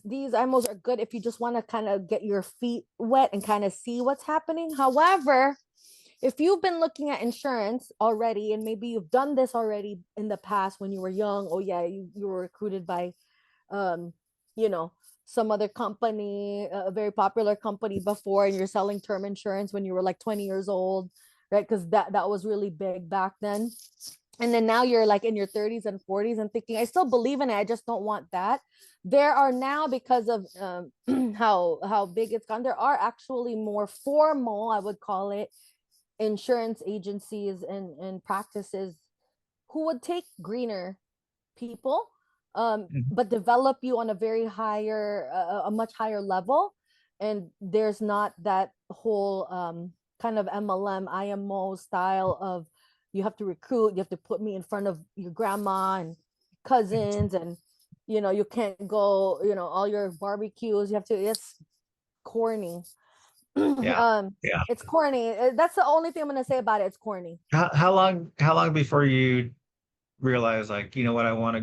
these IMOs are good if you just want to kind of get your feet wet and kind of see what's happening. However, if you've been looking at insurance already, and maybe you've done this already in the past when you were young, oh yeah, you were recruited by um you know some other company, a very popular company before, and you're selling term insurance when you were like 20 years old, right? Because that was really big back then. And then now you're like in your 30s and 40s and thinking, I still believe in it, I just don't want that. There are now, because of how big it's gone, there are actually more formal, I would call it, insurance agencies and practices who would take greener people, Mhm. but develop you on a very higher, a much higher level. And there's not that whole kind of MLM IMO style of, you have to recruit, you have to put me in front of your grandma and cousins, and you can't go, all your barbecues, you have to, it's corny. Yeah. Yeah. It's corny. That's the only thing I'm gonna say about it. It's corny. How long before you realize, like, you know what, I want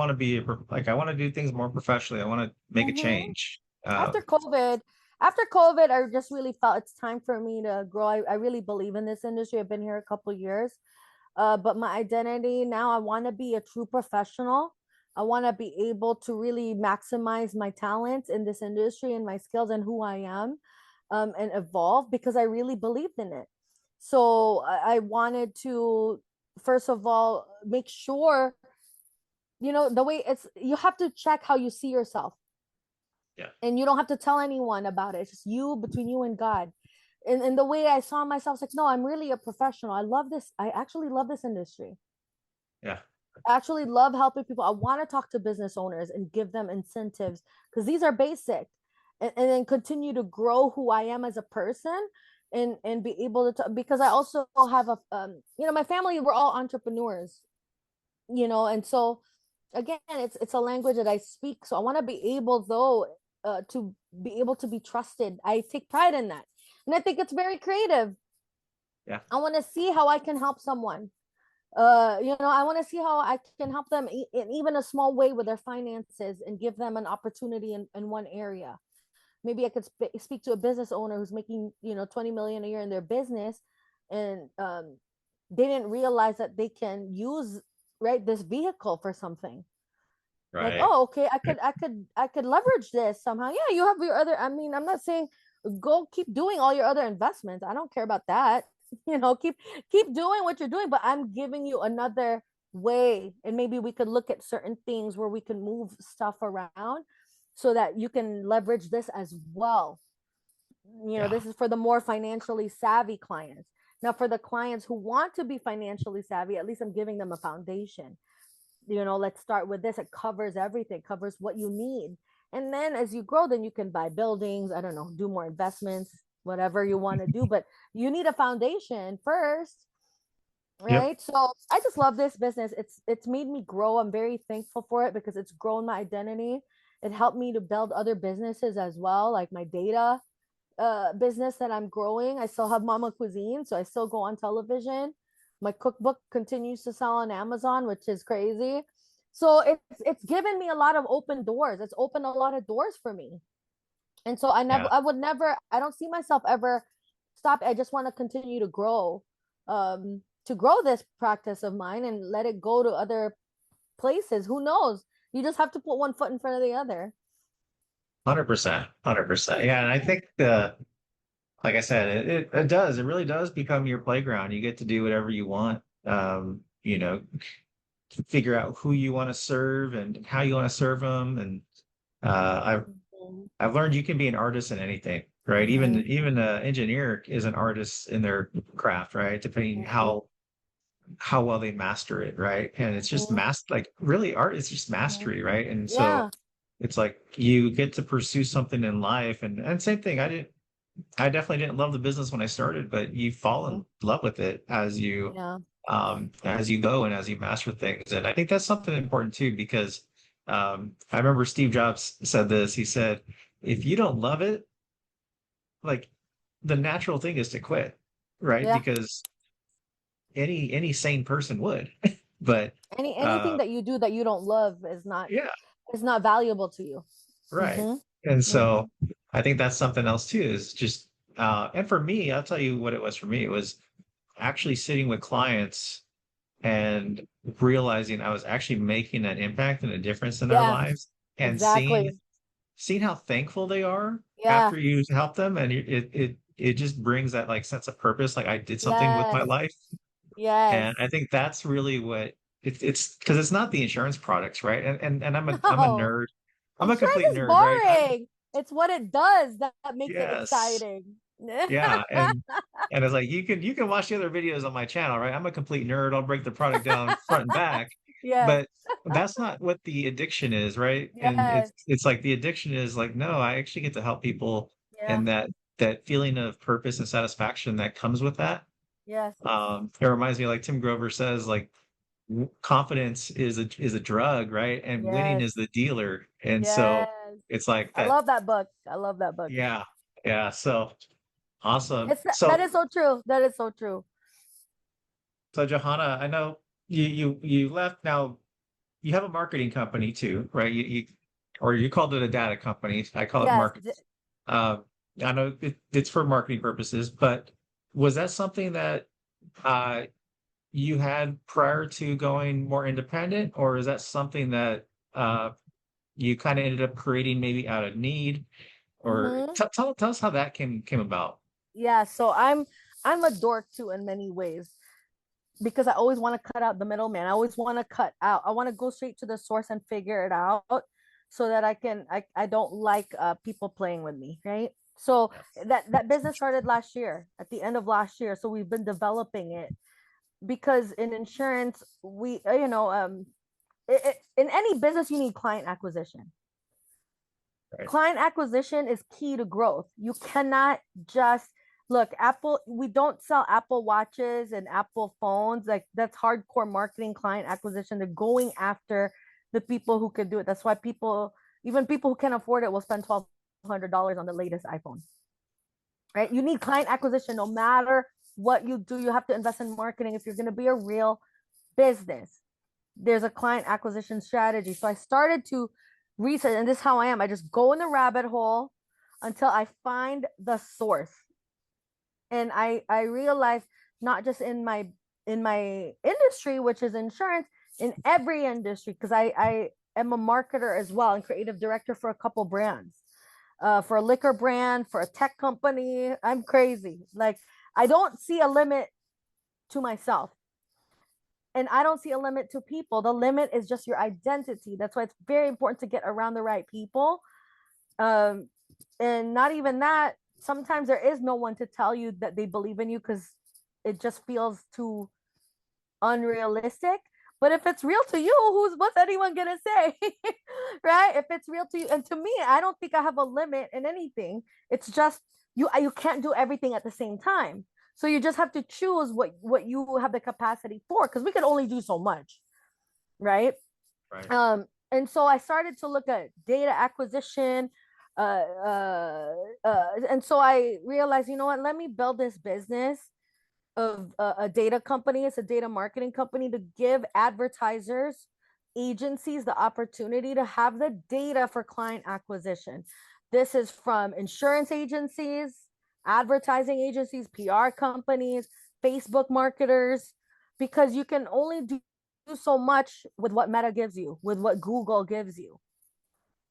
to be like, I want to do things more professionally. I want to make a Hmm. change. After COVID, I just really felt it's time for me to grow. I really believe in this industry. I've been here a couple years, but my identity now, I want to be a true professional. I want to be able to really maximize my talents in this industry and my skills and who I am, and evolve, because I really believed in it. So I wanted to, first of all, make sure, the way it's, you have to check how you see yourself, Yeah. and you don't have to tell anyone about it. It's just you, between you and God. And the way I saw myself, like, no, I'm really a professional. I love this. I actually love this industry. Yeah. I actually love helping people. I want to talk to business owners and give them incentives, because these are basic, and then continue to grow who I am as a person, and be able to because I also have a my family, we're all entrepreneurs, and so again, it's a language that I speak, so I want to be able, though, to be able to be trusted. I take pride in that, and I think it's very creative. Yeah. I want to see how I can help someone. I want to see how I can help them in even a small way with their finances, and give them an opportunity in one area. Maybe I could speak to a business owner who's making 20 million a year in their business, and they didn't realize that they can use, right, this vehicle for something. Like, Right. oh, okay, I could leverage this somehow. Yeah, you have your other, I mean, I'm not saying go keep doing all your other investments, I don't care about that. Keep doing what you're doing, but I'm giving you another way, and maybe we could look at certain things where we can move stuff around, so that you can leverage this as well. Yeah. This is for the more financially savvy clients. Now, for the clients who want to be financially savvy, at least I'm giving them a foundation. Let's start with this. It covers everything, covers what you need. And then as you grow, then you can buy buildings, I don't know, do more investments, whatever you want to do. But you need a foundation first, Yep. right? So I just love this business. It's made me grow. I'm very thankful for it, because it's grown my identity. It helped me to build other businesses as well, like my data business that I'm growing. I still have Mama Cuisine, so I still go on television. My cookbook continues to sell on Amazon, which is crazy. So it's given me a lot of open doors. It's opened a lot of doors for me. And so Yeah. I would never, I don't see myself ever stop. I just want to continue to grow this practice of mine and let it go to other places. Who knows? You just have to put one foot in front of the other. 100%. 100%. Yeah. And I think like I said, it does. It really does become your playground. You get to do whatever you want. Figure out who you want to serve and how you want to serve them. And Mhm. I've learned you can be an artist in anything, right? Mhm. Even an engineer is an artist in their craft, right? Depending Mhm. how well they master it, right? And it's just Mhm. like really art is just Mhm. mastery, right? And so Yeah. it's like you get to pursue something in life, and same thing. I definitely didn't love the business when I started, but you fall Mhm. in love with it Yeah. as you go and as you master things. And I think that's something important too, because I remember Steve Jobs said this. He said, if you don't love it, like the natural thing is to quit, right? Yeah. Because any sane person would. But Anything uh that you do that you don't love yeah, is not valuable to you. Right. Mm-hmm. And Mm-hmm. so I think that's something else too, is just and for me, I'll tell you what it was for me. It was actually sitting with clients and realizing I was actually making an impact and a difference in their Yeah, lives and exactly. seeing how thankful they are Yeah. after you help them, and it just brings that like sense of purpose, like I did something with my Yes. life. Yes. And I think that's really what it's because it's not the insurance products, right? And I'm a No. nerd. I'm a Insurance complete is nerd, right? boring. It's what it does that makes it Yes. exciting. Yeah. And it's like you can watch the other videos on my channel, right? I'm a complete nerd. I'll break the product down front and back. Yes. But that's not what the addiction is, right? And it's Yes. it's like the addiction is like, no, I actually get to help people, Yeah. and that feeling of purpose and satisfaction that comes with that. Yes. It reminds me, like Tim Grover says, like confidence is a drug, right? And winning Yes. is the dealer. And so Yes. it's like I that. love that book. I love that book. Yeah. Yeah. So awesome. It's that So is so true. That is so true. so Johanna, I know you left. Now you have a marketing company too, right? Or you called it a data company. I call it Yes. market. Uh, I know it's for marketing purposes, but was that something that uh you had prior to going more independent, or is that something that you kind of ended up creating maybe out of need? Or Mm-hmm. tell us how that came about. Yeah. So I'm a dork too in many ways, because I always want to cut out the middleman. I always want to cut out. I want to go straight to the source and figure it out, so that I don't like people playing with me, right? So that business started last year, at the end of last year. So we've been developing it, because in insurance, we in any business you need client acquisition. Right. Client acquisition is key to growth. You cannot just look, Apple, we don't sell Apple watches and Apple phones. Like, that's hardcore marketing, client acquisition. They're going after the people who could do it. That's why even people who can afford it, will spend $1,200 on the latest iPhone. Right? You need client acquisition no matter what you do. You have to invest in marketing if you're going to be a real business. There's a client acquisition strategy. So I started to research, and this is how I am. I just go in the rabbit hole until I find the source. And I realized, not just in my industry, which is insurance, in every industry, because I am a marketer as well and creative director for a couple brands. For a liquor brand, for a tech company. I'm crazy. Like, I don't see a limit to myself, and I don't see a limit to people. The limit is just your identity. That's why it's very important to get around the right people. Um, and not even that, sometimes there is no one to tell you that they believe in you, because it just feels too unrealistic. But if it's real to you, what's anyone gonna say? Right? If it's real to you, and to me, I don't think I have a limit in anything. It's just you can't do everything at the same time. So you just have to choose what you have the capacity for, because we can only do so much, right? Right. And so I started to look at data acquisition, and so I realized, you know what, let me build this business of a data company. It's a data marketing company, to give advertisers, agencies, the opportunity to have the data for client acquisition. This is from insurance agencies, advertising agencies, PR companies, Facebook marketers, because you can only do so much with what Meta gives you, with what Google gives you.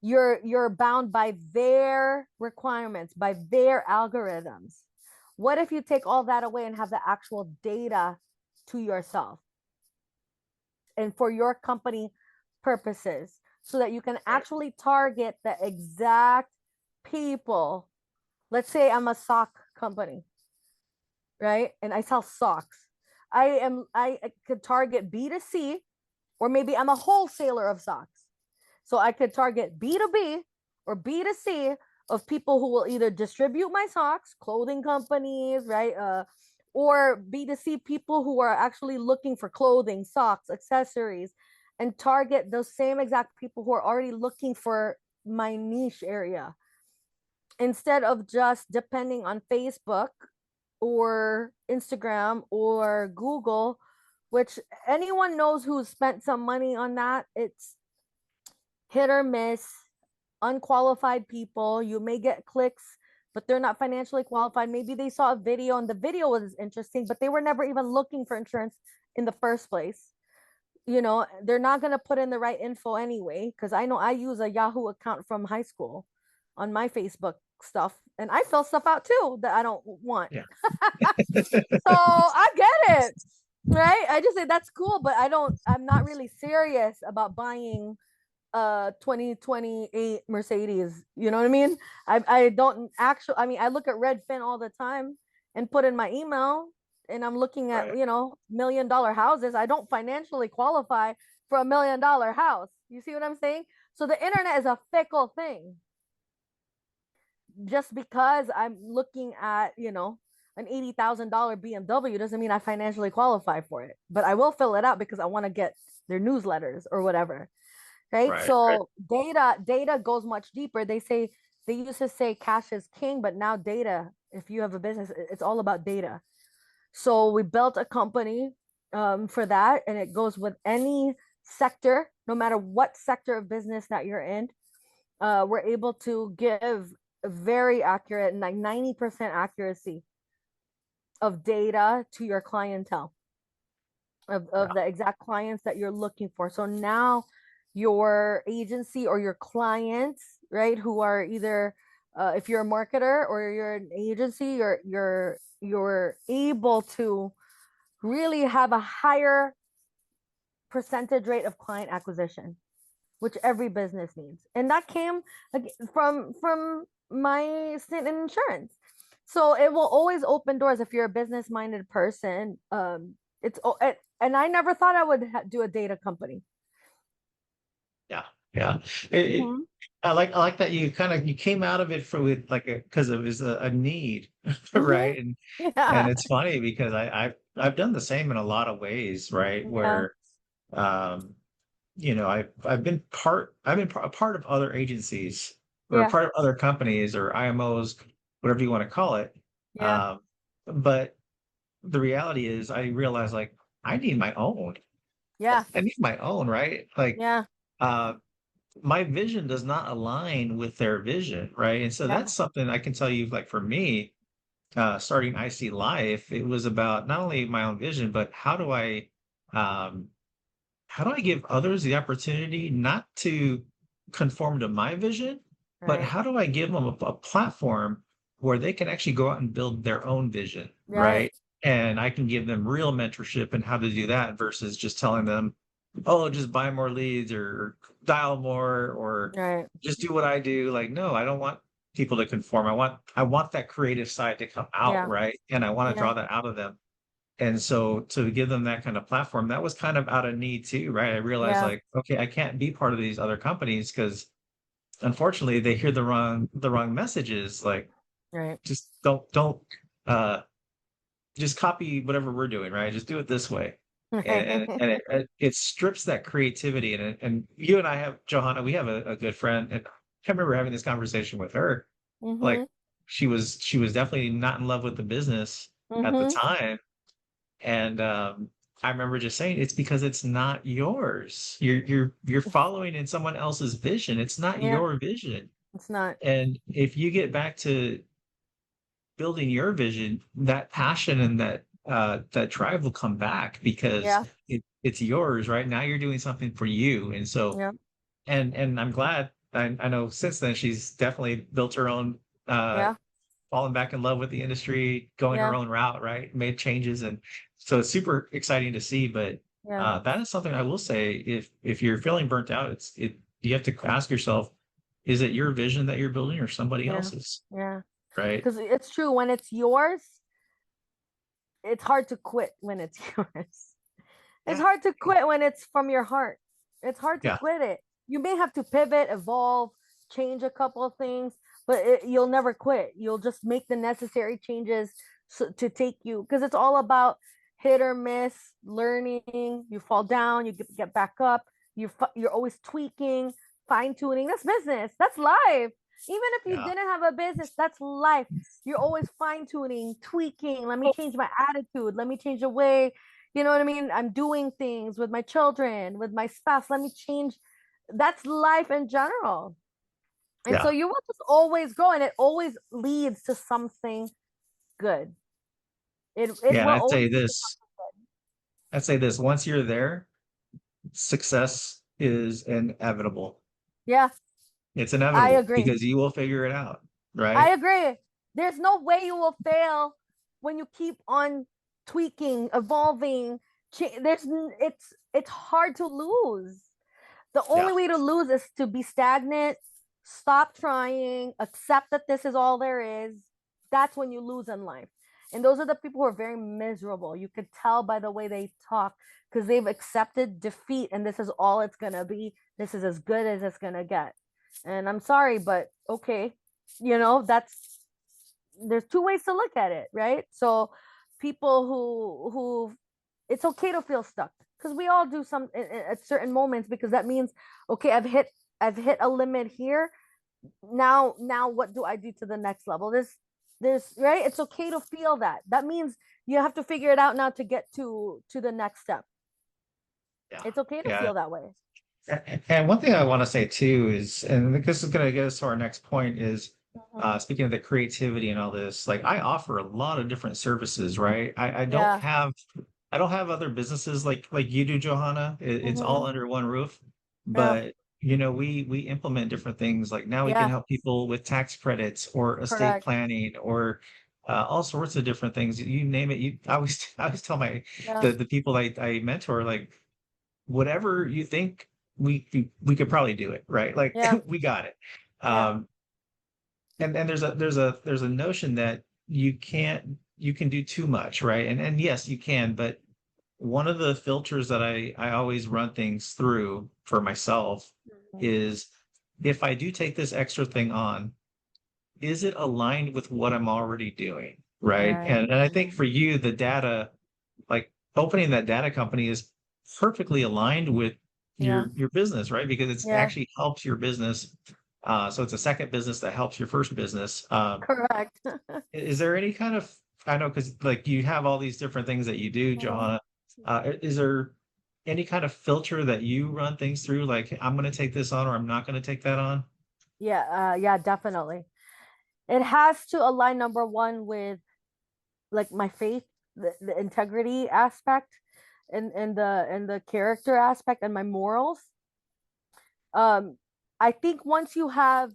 You're bound by their requirements, by their algorithms. What if you take all that away and have the actual data to yourself and for your company purposes, so that you can Right. actually target the exact people? Let's say I'm a sock company, right? And I sell socks. I could target B2C, or maybe I'm a wholesaler of socks. So I could target B2B or B2C, of people who will either distribute my socks, clothing companies, right? Or B2C, people who are actually looking for clothing, socks, accessories, and target those same exact people who are already looking for my niche area, instead of just depending on Facebook or Instagram or Google, which anyone knows who's spent some money on that. It's hit or miss. unqualified people. You may get clicks, but they're not financially qualified. Maybe they saw a video and the video was interesting, but they were never even looking for insurance in the first place. They're not going to put in the right info anyway, because I know I use a Yahoo account from high school on my Facebook stuff, and I fill stuff out too that I don't want. Yeah. So I get it, right? I just say that's cool, but I'm not really serious about buying 2028 Mercedes. You know what I mean? I don't actually, I mean, I look at Redfin all the time and put in my email, and I'm looking at, Right. $1 million houses. I don't financially qualify for $1 million house. You see what I'm saying? So the internet is a fickle thing. Just because I'm looking at, an $80,000 BMW doesn't mean I financially qualify for it, but I will fill it out because I want to get their newsletters or whatever. Right. Right. Right. So data goes much deeper. They used to say cash is king, but now data, if you have a business, it's all about data. So we built a company for that, and it goes with any sector, no matter what sector of business that you're in. We're able to give very accurate, like 90% accuracy of data to your clientele, of the exact clients that you're looking for. So now your agency or your clients, right, who are either if you're a marketer or you're an agency, you're able to really have a higher percentage rate of client acquisition, which every business needs. And that came from my stint in insurance. So it will always open doors if you're a business minded person. And I never thought I would do a data company. Yeah. Yeah. It, Mhm. I like that you came out of it for with like because it was a need, Mhm. right? And Yeah. it's funny because I've done the same in a lot of ways, right? Yeah. Where um I've been a part of other agencies or a Yeah. part of other companies or IMOs, whatever you want to call it. Yeah. Um, but the reality is I realize like I need my own. Yeah. I need my own, right? Like Yeah. uh my vision does not align with their vision, right? And so Yeah. that's something I can tell you, like for me, starting IC Life, it was about not only my own vision, but um, how do I give others the opportunity not to conform to my vision, but Right. how do I give them a platform where they can actually go out and build their own vision, Right. right? And I can give them real mentorship and how to do that versus just telling them, oh, just buy more leads or dial more or Right. just do what I do. Like, no, I don't want people to conform. I want that creative side to come out, Yeah. right? And I want to Yeah. draw that out of them. And so to give them that kind of platform, that was kind of out of need too, right? I realized Yeah. like, okay, I can't be part of these other companies because unfortunately they hear the wrong messages. Like Right. just don't uh just copy whatever we're doing, right? Just do it this way. And it strips that creativity and you and I have Johanna, we have a good friend and I remember having this conversation with her. Mhm. Like she was definitely not in love with the business at the Mhm. time. And I remember just saying it's because it's not yours. You're following in someone else's vision. It's not Yeah. your vision. It's not. And if you get back to building your vision, that passion and that drive will come back because Yeah. it's yours, right? Now you're doing something for you. And so Yeah. and I'm glad I know since then she's definitely built her own Yeah. fallen back in love with the industry, going her Yeah. own route, right? Made changes, and so it's super exciting to see. But Yeah. that is something I will say: if you're feeling burnt out, you have to ask yourself, is it your vision that you're building or somebody Yeah. else's, Yeah. right? Because it's true, when it's yours, it's hard to quit when it's yours. It's Yeah, hard to quit when it's from your heart. It's hard to yeah, quit it. You may have to pivot, evolve, change a couple of things, but you'll never quit. You'll just make the necessary changes to take you, because it's all about hit or miss, learning. You fall down, you get back up. You're always tweaking, fine tuning. That's business. That's life. Even if you yeah, didn't have a business, that's life. You're always fine tuning, tweaking. Let me change my attitude. Let me change the way, you know what I mean? I'm doing things with my children, with my spouse. Let me change. That's life in general. And so Yeah. you will just always grow, and it always leads to something good. It Yeah. And will always lead to something good. I'd say this, once you're there, success is inevitable. Yeah, It's I inevitable agree. because you will figure it out, I right? agree. There's no way you will fail when you keep on tweaking, evolving. It's hard to lose. The Yeah. only way to lose is to be stagnant, stop trying, accept that this is all there is. That's when you lose in life. And those are the people who are very miserable. You could tell by the way they talk because they've accepted defeat and this is all it's going to be. This is as good as it's going to get. And I'm sorry, but okay. That's there's two ways to look at it, right? So people who it's okay to feel stuck because we all do some at certain moments because that means okay, I've hit a limit here. Now what do I do to the next level? This right, it's okay to feel that means you have to figure it out now to get to the next step. Yeah. It's okay to Yeah. feel that way. And one thing I want to say too is, and this is going to get us to our next point is, Mhm. speaking of the creativity and all this, like I offer a lot of different services, right? Yeah. I don't have other businesses like you do, Johanna. It's all Hmm. under one roof. Yeah. But we implement different things. Like now we can Yeah. help people with tax credits or estate Correct. planning or all sorts of different things. You name it. I always tell my Yeah. the people I mentor, like whatever you think we could probably do it, right? Like Yeah. we got it. Yeah. Um, and there's a notion that you can do too much, right? And yes, you can, but one of the filters that I always run things through for myself Mhm. is if I do take this extra thing on, is it aligned with what I'm already doing? Right. Right. And I think for you, the data, like opening that data company is perfectly aligned with Yeah. your business, right? Because it's Yeah. actually helps your business. So it's a second business that helps your first business. Correct. Is there any kind of, I know, because like you have all these different things that you do, Mhm. Johanna. Is there any kind of filter that you run things through? Like, I'm going to take this on or I'm not going to take that on? Yeah. Yeah. Definitely. It has to align number one with like my faith, the integrity aspect, and the character aspect and my morals. Um, I think once you have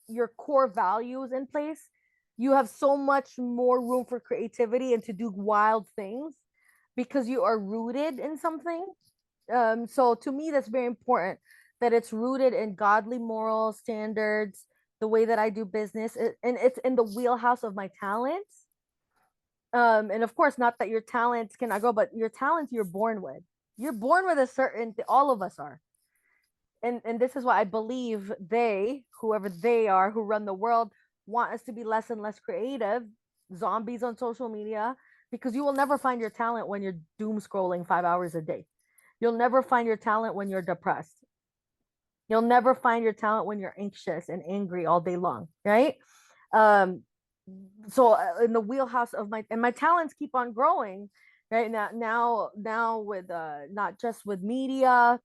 your core values in place, you have so much more room for creativity and to do wild things because you are rooted in something. So to me, that's very important that it's rooted in godly moral standards, the way that I do business, and it's in the wheelhouse of my talents. And of course, not that your talents cannot grow, but your talents you're born with. You're born with a certain, all of us are. And this is why I believe whoever they are who run the world, want us to be less and less creative, zombies on social media, because you will never find your talent when you're doom scrolling 5 hours a day. You'll never find your talent when you're depressed. You'll never find your talent when you're anxious and angry all day long, right? Um, so in the wheelhouse of my talents keep on growing, right? Now with not just with media,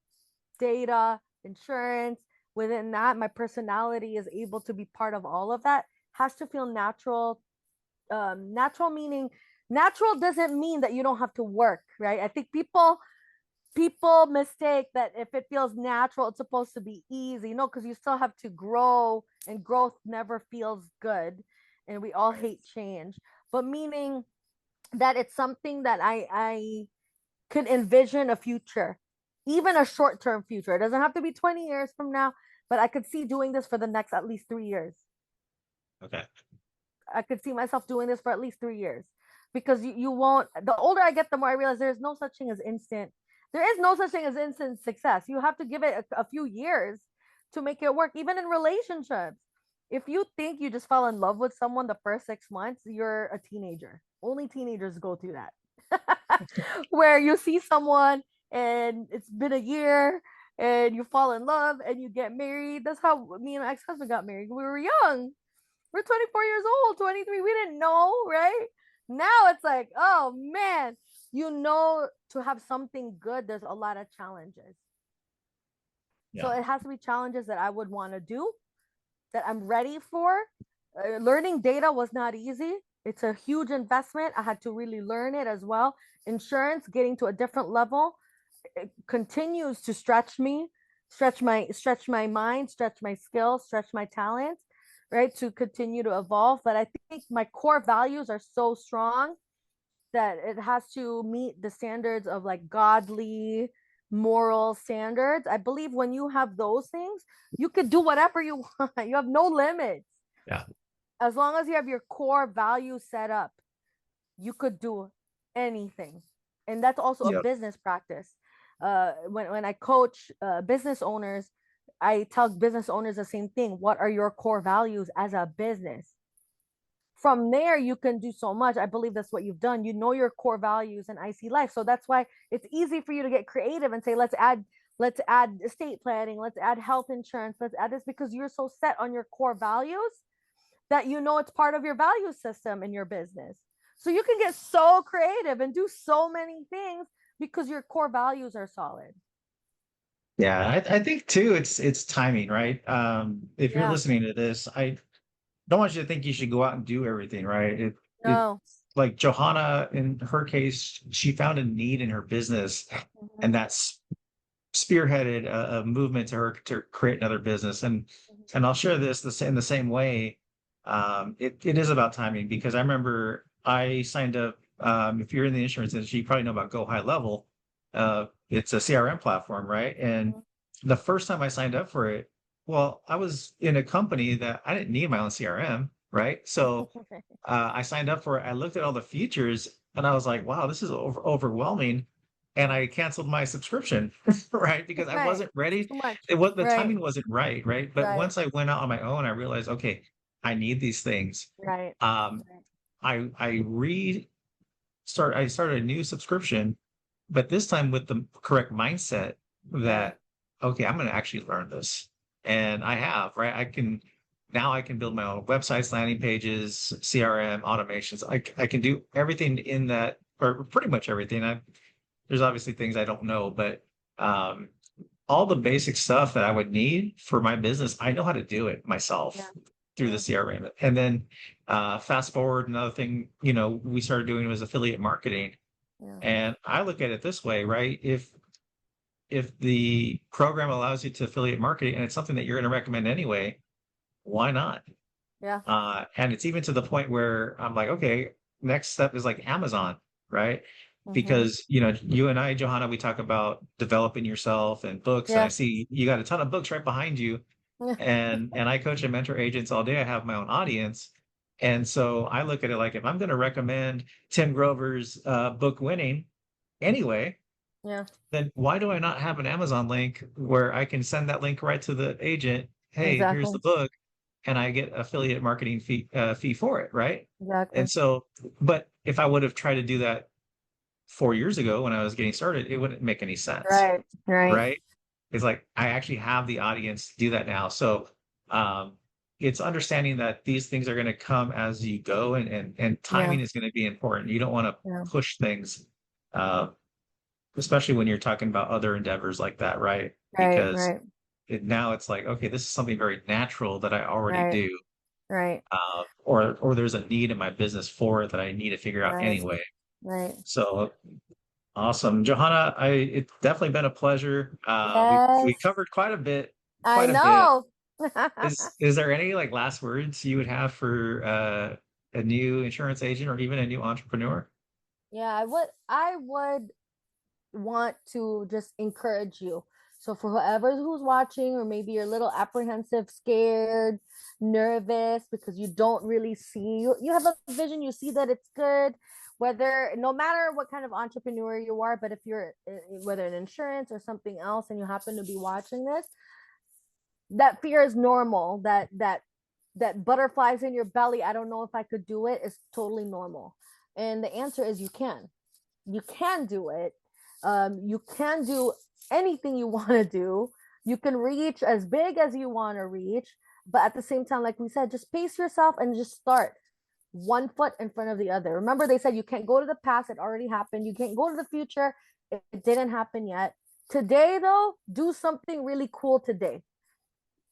data, insurance. Within that, my personality is able to be part of all of that. Has to feel natural. Natural meaning natural doesn't mean that you don't have to work, right? I think people mistake that if it feels natural, it's supposed to be easy. No, because you still have to grow, and growth never feels good. And we all Right. hate change, but meaning that it's something that I could envision a future, even a short term future. It doesn't have to be 20 years from now, but I could see doing this for the next at least 3 years. Okay. I could see myself doing this for at least 3 years because you won't, the older I get, the more I realize there's no such thing as instant. There is no such thing as instant success. You have to give it a few years to make it work, even in relationships. If you think you just fell in love with someone the first 6 months, you're a teenager. Only teenagers go through that. Where you see someone and it's been a year and you fall in love and you get married. That's how me and my ex-husband got married. We were young. We're 24 years old, 23. We didn't know, right? Now it's like, oh man, to have something good, there's a lot of challenges. So Yeah. it has to be challenges that I would want to do. that I'm ready for. Learning data was not easy. It's a huge investment. I had to really learn it as well. Insurance, getting to a different level, it continues to stretch me, stretch my mind, stretch my skills, stretch my talents, right? To continue to evolve. But I think my core values are so strong that it has to meet the standards of like godly moral standards. I believe when you have those things, you could do whatever you want. You have no limits. Yeah. As long as you have your core values set up, you could do anything. And that's also a Yep. business practice. When I coach business owners, I tell business owners the same thing. What are your core values as a business? From there, you can do so much. I believe that's what you've done. You know your core values and I see life. So that's why it's easy for you to get creative and say, let's add estate planning, let's add health insurance, let's add this, because you're so set on your core values that you know it's part of your value system in your business. So you can get so creative and do so many things because your core values are solid. Yeah, I think too it's timing, right? If you're Yeah. listening to this, I don't want you to think you should go out and do everything, right? It No. like Johanna in her case, she found a need in her business, Mm-hmm. and that's spearheaded a movement to her to create another business. And I'll share this in the same way. It is about timing because I remember I signed up. If you're in the insurance industry, you probably know about Go High Level. It's a CRM platform, right? And Mm-hmm. the first time I signed up for it, well, I was in a company that I didn't need my own CRM, right? So I signed up for it. I looked at all the features and I was like, wow, this is overwhelming. And I canceled my subscription, right? Because I Right. wasn't ready. Too much. It was the Right. timing wasn't right, right? But Right. once I went out on my own, I realized, okay, I need these things. Right. Um, Right. I started a new subscription, but this time with the correct mindset Right. that, okay, I'm going to actually learn this. And I have, right? Now I can build my own websites, landing pages, CRM, automations. I can do everything in that, or pretty much everything. There's obviously things I don't know, but um, all the basic stuff that I would need for my business, I know how to do it myself Yeah. through the Yeah. CRM. And then fast forward, another thing, we started doing was affiliate marketing. Yeah. And I look at it this way, right? If the program allows you to affiliate marketing and it's something that you're going to recommend anyway, why not? Yeah. And it's even to the point where I'm like, okay, next step is like Amazon, right? Mm-hmm. Because you and I, Johanna, we talk about developing yourself and books, and I Yeah. see you got a ton of books right behind you. And I coach and mentor agents all day. I have my own audience. And so I look at it like if I'm going to recommend Tim Grover's book Winning anyway, Yeah. then why do I not have an Amazon link where I can send that link right to the agent? Hey, here's the Exactly. book, and I get affiliate marketing fee for it, right? And Exactly. so, but if I would have tried to do that 4 years ago when I was getting started, it wouldn't make any sense, Right. Right. right? It's like I actually have the audience to do that now. So um, it's understanding that these things are going to come as you go, and Yeah. timing is going to be important. You don't want to Yeah. push things, uh, especially when you're talking about other endeavors like that, right? Right. Because Right. now it's like, okay, this is something very natural that I already Right. do, Right. or there's a need in my business for it that I need to figure out Right. anyway. Right. So awesome, Johanna. It's definitely been a pleasure. We Yes. covered quite a bit, I quite a bit. know. Is there any like last words you would have for a new insurance agent or even a new entrepreneur? Yeah, I would want to just encourage you. So for whoever who's watching, or maybe you're a little apprehensive, scared, nervous because you don't really see you have a vision, you see that it's good, whether no matter what kind of entrepreneur you are, but if you're whether in insurance or something else and you happen to be watching this, that fear is normal. That butterflies in your belly, I don't know if I could do it, is totally normal. And the answer is you can do it. You can do anything you want to do. You can reach as big as you want to reach, but at the same time, like we said, just pace yourself and just start one foot in front of the other. Remember, they said you can't go to the past, it already happened. You can't go to the future, it didn't happen yet. Today, though, do something really cool today.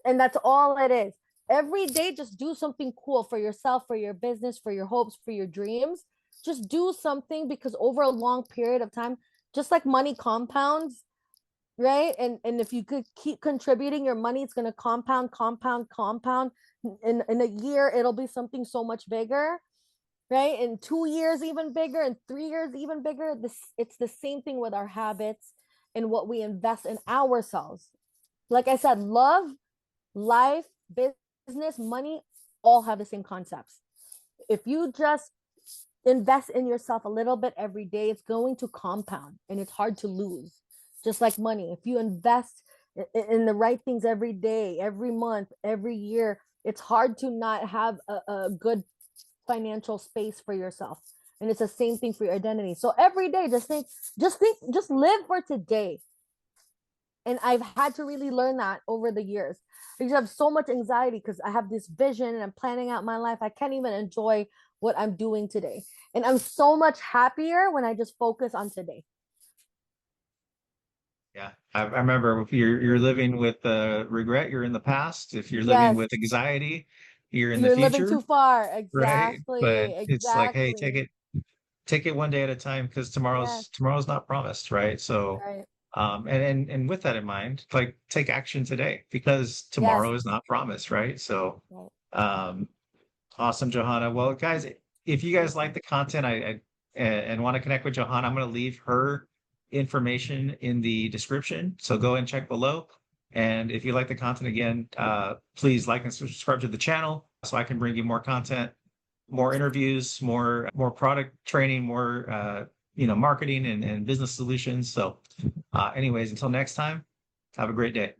And that's all it is. every day just do something cool for yourself, for your business, for your hopes, for your dreams. Just do something, because over a long period of time, just like money compounds, right? And if you could keep contributing your money, it's going to compound, compound, compound. In a year it'll be something so much bigger, right? In 2 years even bigger, in 3 years even bigger. This, it's the same thing with our habits and what we invest in ourselves. Like I said, love, life, business, money, all have the same concepts. If you just invest in yourself a little bit every day, it's going to compound and it's hard to lose. Just like money, if you invest in the right things every day, every month, every year, it's hard to not have a good financial space for yourself. And it's the same thing for your identity. So every day, just live for today. And I've had to really learn that over the years. I just have so much anxiety because I have this vision and I'm planning out my life. I can't even enjoy what I'm doing today. And I'm so much happier when I just focus on today. Yeah, I remember if you're living with regret, you're in the past. If you're living Yes, with anxiety, you're in the you're living future, too far. right? But Exactly. it's like, hey, Exactly. take it one day at a time because Yes. tomorrow's not promised, right? So, Right. and with that in mind, like take action today because Yes. tomorrow is not promised, right? So, Right. um, awesome, Johanna. Well, guys, if you guys Thank like you. the content, and want to connect with Johanna, I'm going to leave her information in the description. So go and check below. And if you like the content again, please like and subscribe to the channel so I can bring you more content, more interviews, more product training, more marketing and business solutions. So anyways, until next time, have a great day.